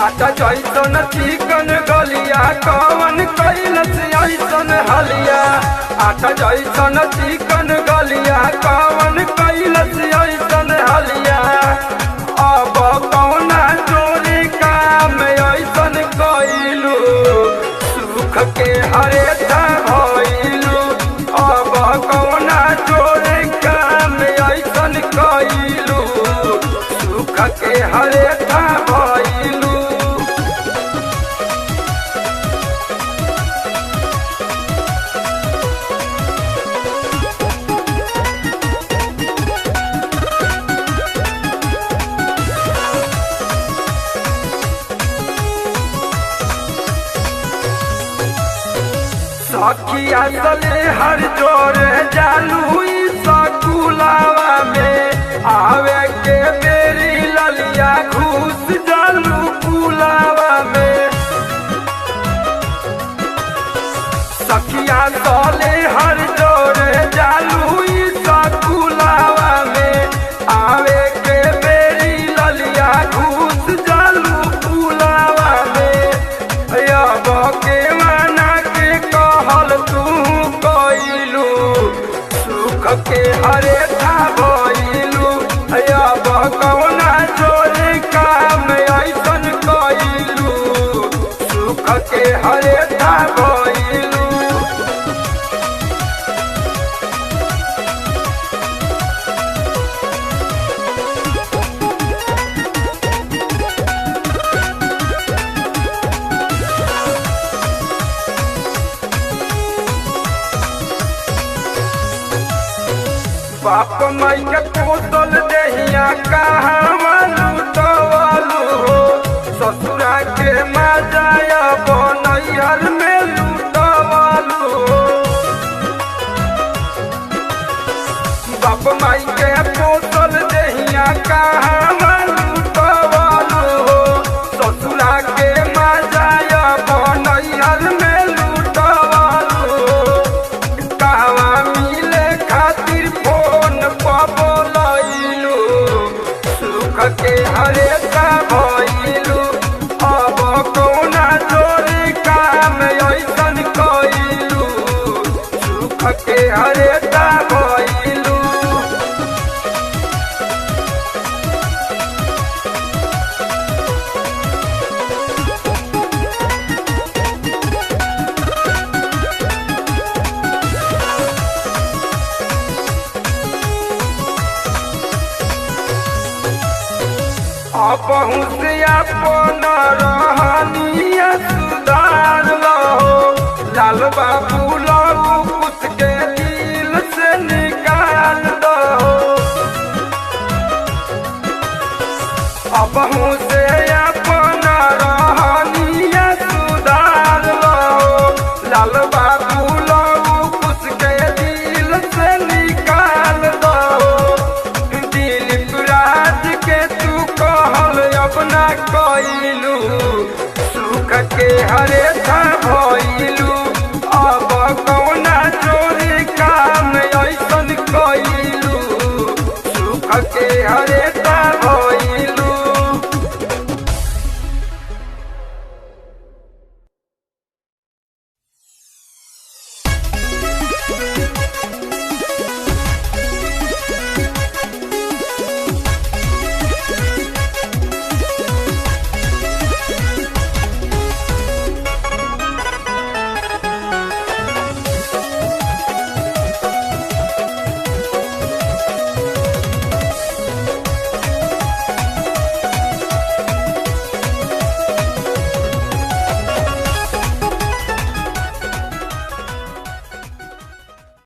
आटा जैसन चिकन गलिया कवन कैलस ऐसन हलिया। आटा जैसन चिकन गलिया कवन कैलस ऐसन हलिया। अब कौना चोरी काम ऐसन कैलू सुख के हरेठा भइलू। अब कौना चोरी काम ऐसन कैलू सुख के हरेठा भइलू। सखिया सले हर जोरे जालू सकुलावा में आवे के मेरी ललिया घुस जालू कुलावा में। सखिया सले हर जोरे जालू सकुलावा में आवे के मेरी ललिया घुस जालू कुलावा में। अब के तू कैलू सुख के हरेठा भइलू। अब कौना चोरी काम ऐसन कैलू सुख के हरेठा भइलू। बाप माई के पोतल देहिया कहाँ लूटवालू हो। ससुरा के मजाया बनैहर में लूटवालू हो। बाप माई के पोतल देहिया कहाँ लूटवालू हो। ससुरा के मजाया बनैहर में लूटवालू हो। कहवा मिले खातिर बोलैलू सुख के हरेठा भइलू। अब कौना चोरी काम ऐसन कैलू सुख के हरेठा भइलू। अपहू से अपन रहनिया सुधार लहो। लाल बाबू लहू कुछ के दिल से निकाल दो। अपहू से अपन रहनिया सुधार लहो। लाल बाबू लहू कुछ के दिल से निकाल दो। दिलीप राज के अपना कैलू सुख के हरेठा भइलू। अब कौना चोरी काम ऐसन कैलू सुख के हरेठा